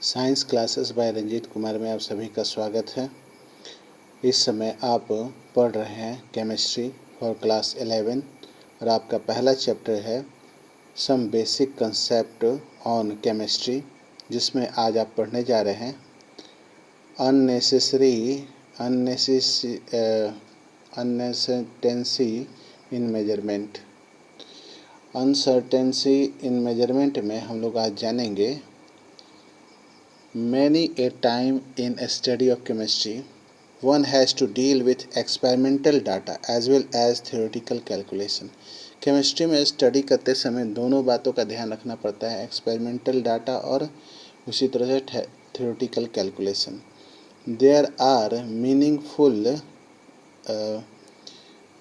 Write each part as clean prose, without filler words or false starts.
Science classes by Ranjeet Kumar में आप सभी का स्वागत है। इस समय आप पढ़ रहे हैं केमिस्ट्री फॉर क्लास 11 और आपका पहला चैप्टर है some basic concept on chemistry, जिसमें आज आप पढ़ने जा रहे हैं अनसर्टेंसी इन मेजरमेंट। अनसर्टेंसी इन मेजरमेंट में हम लोग आज जानेंगे Many a time in a study of chemistry, one has to deal with experimental data as well as theoretical calculation. Chemistry में स्टडी करते समय दोनों बातों का ध्यान रखना पड़ता है, एक्सपेरिमेंटल डाटा और उसी तरह से theoretical calculation. There are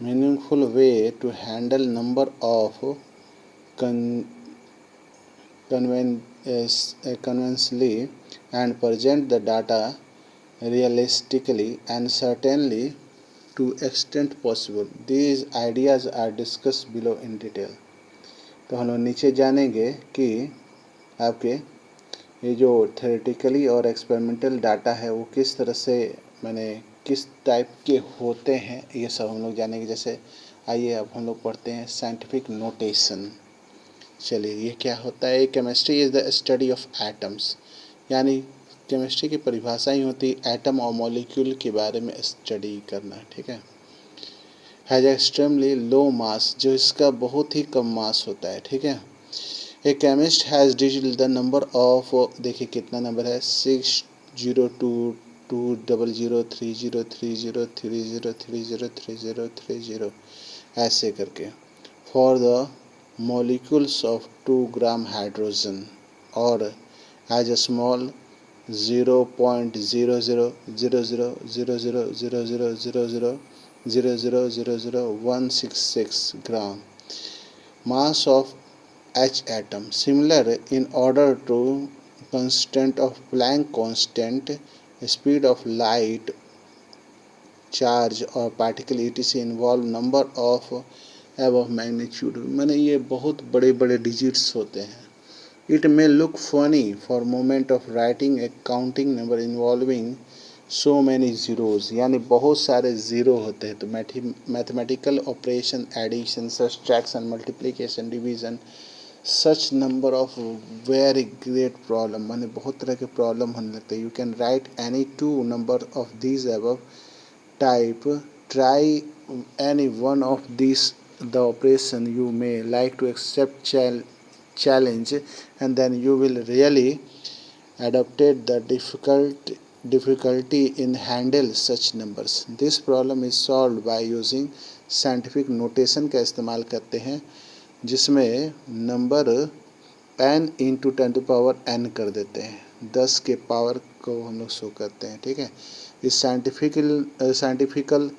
meaningful way to handle number of conventionally and present the data realistically and certainly to extent possible. These ideas are discussed below in detail. तो हम लोग नीचे जानेंगे कि आपके ये जो थ्योरेटिकली और एक्सपेरिमेंटल डाटा है वो किस तरह से किस टाइप के होते हैं, ये सब हम लोग जानेंगे। जैसे आइए अब हम लोग पढ़ते हैं साइंटिफिक नोटेशन। चलिए, ये क्या होता है? Chemistry is the study of atoms, यानी केमिस्ट्री की परिभाषा ही होती है एटम और मॉलिक्यूल के बारे में स्टडी करना। ठीक है। हैज़ एक्सट्रीमली लो मास, जो इसका बहुत ही कम मास होता है। ठीक है। A chemist has digital the number of, देखिए कितना नंबर है, 60220303030303030 ऐसे करके, for the molecules of 2 gram hydrogen, or as a small 0.000000000000000166 gram mass of H atom. Similar in order to constant of Planck constant, speed of light, charge or particle etc. involve number of above magnitude, माने ये बहुत बड़े बड़े digits होते हैं। It may look funny for moment of writing a counting number involving so many zeros, यानी बहुत सारे ज़ीरो होते हैं। तो mathematical operation, addition, subtraction, multiplication, division, such number of very great problem, माने बहुत तरह के प्रॉब्लम होने लगते हैं। You can write any two number of these above type, try any one of these the operation you may like to accept challenge, and then you will really adopted the difficulty in handle such numbers. This problem is solved by using scientific notation का इस्तेमाल करते हैं, जिसमें number n into 10⁻n कर देते हैं, 10 के power को हम लोग शो करते हैं। ठीक है। इस साइंटिफिकल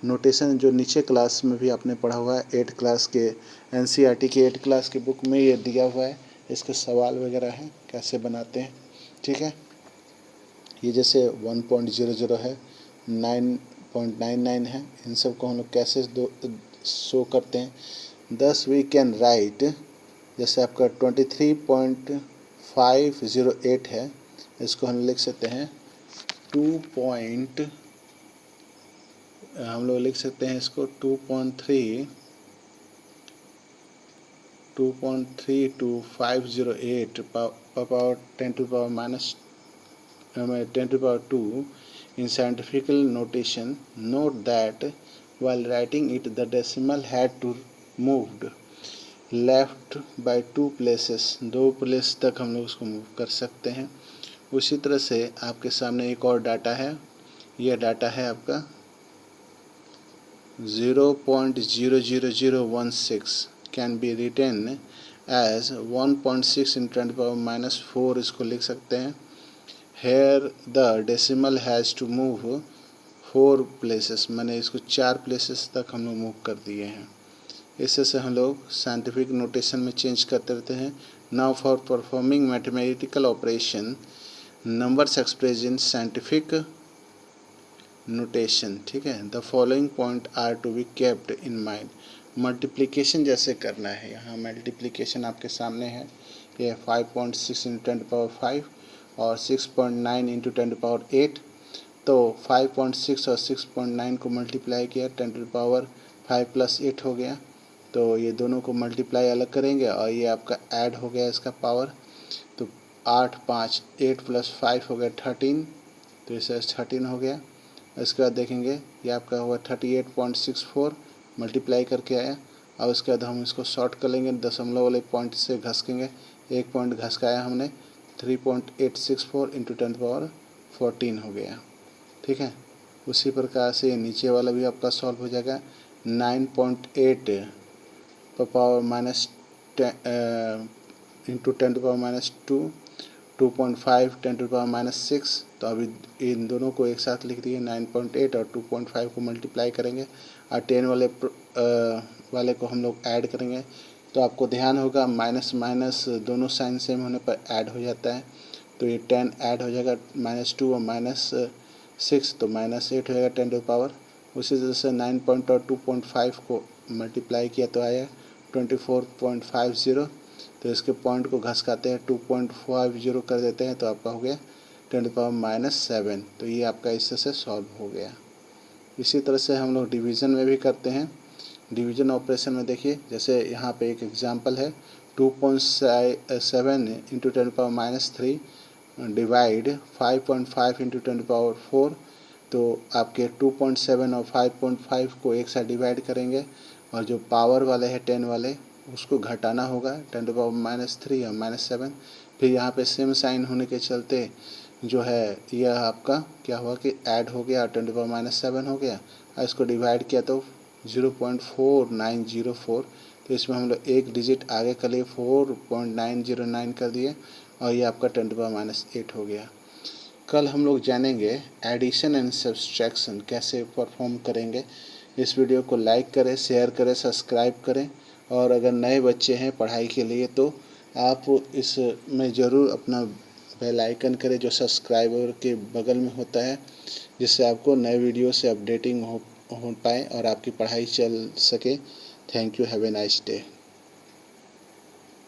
नोटेशन जो नीचे क्लास में भी आपने पढ़ा हुआ है, 8 क्लास के NCERT की 8 क्लास की बुक में ये दिया हुआ है। इसके सवाल वगैरह हैं कैसे बनाते हैं। ठीक है। ये जैसे 1.00 है, 9.99 है, इन सब को हम लोग कैसे शो करते हैं। 10 वी कैन राइट, जैसे आपका 23.508 है, इसको हम लिख सकते हैं हम लोग लिख सकते हैं इसको 2.3258 power 10⁻². In scientific notation, note that while writing it, the decimal had to moved left by 2 places. 2 place तक हम लोग उसको मूव कर सकते हैं। उसी तरह से आपके सामने एक और डाटा है। यह डाटा है आपका 0.00016 कैन बी रिटेन एज 1.6 × 10⁻⁴, इसको लिख सकते हैं। Here the decimal has to move 4 places, मैंने इसको 4 प्लेसेस तक हम लोग मूव कर दिए हैं। इससे से हम लोग साइंटिफिक नोटेशन में चेंज करते रहते हैं। Now for performing mathematical operation, numbers express in scientific notation. ठीक है। The following point are to be kept in mind. Multiplication जैसे करना है, यहाँ मल्टीप्लिकेशन आपके सामने है। ये 5.6 × 10⁻⁵, और 6.9 इंटू 10⁸ तो 5.6 और 6.9 को मल्टीप्लाई किया 10⁵ प्लस 8 हो गया। तो ये दोनों को मल्टीप्लाई अलग करेंगे और ये आपका ऐड हो गया इसका पावर। तो 8 5 8 प्लस 5 हो गया 13, तो इसे 13 हो गया। इसके बाद देखेंगे ये आपका हुआ 38.64 मल्टीप्लाई करके आया। और उसके बाद हम इसको शॉर्ट कर लेंगे, दशमलव वाले पॉइंट से घसकेंगे, एक पॉइंट घसकाया हमने, 3.864 इंटू 10⁻14 हो गया। ठीक है, उसी प्रकार से नीचे वाला भी आपका सॉल्व हो जाएगा। 9.8 पर पावर माइनस इंटू 10⁻2, 2.5 10⁻6। तो अभी इन दोनों को एक साथ लिख दिए, 9.8 और 2.5 को मल्टीप्लाई करेंगे और 10 वाले को हम लोग ऐड करेंगे। तो आपको ध्यान होगा माइनस माइनस दोनों साइन सेम होने पर ऐड हो जाता है। तो ये 10 ऐड हो जाएगा, -2 और -6 तो -8 हो जाएगा 10⁻। उसी तरह से 9 पॉइंट और 2.5 को मल्टीप्लाई किया तो आया 24.50। तो इसके पॉइंट को घसकाते हैं, 2.50 कर देते हैं तो आपका हो गया 10⁻⁷। तो ये आपका इससे से सॉल्व हो गया। इसी तरह से हम लोग डिवीज़न में भी करते हैं। डिवीज़न ऑपरेशन में देखिए, जैसे यहाँ पे एक एग्जांपल है, 2.7 इंटू 10⁻³ डिवाइड 5.5 इंटू 10⁻4। तो आपके 2.7 और 5.5 को एक साथ डिवाइड करेंगे और जो पावर वाले हैं 10 वाले उसको घटाना होगा 10⁻³ और -7। फिर यहाँ पे सेम साइन होने के चलते जो है यह आपका क्या हुआ कि ऐड हो गया, 10⁻7 हो गया और इसको डिवाइड किया तो 0.4904। तो इसमें हम लोग एक डिजिट आगे कर लिए, 4.909 कर दिए और ये आपका 10⁻8 हो गया। कल हम लोग जानेंगे एडिशन एंड सब्सट्रैक्शन कैसे परफॉर्म करेंगे। इस वीडियो को लाइक करें, शेयर करें, सब्सक्राइब करें और अगर नए बच्चे हैं पढ़ाई के लिए तो आप इसमें ज़रूर अपना बेल आइकन करें जो सब्सक्राइबर के बगल में होता है, जिससे आपको नए वीडियो से अपडेटिंग हो पाए और आपकी पढ़ाई चल सके। Thank you, have a nice day.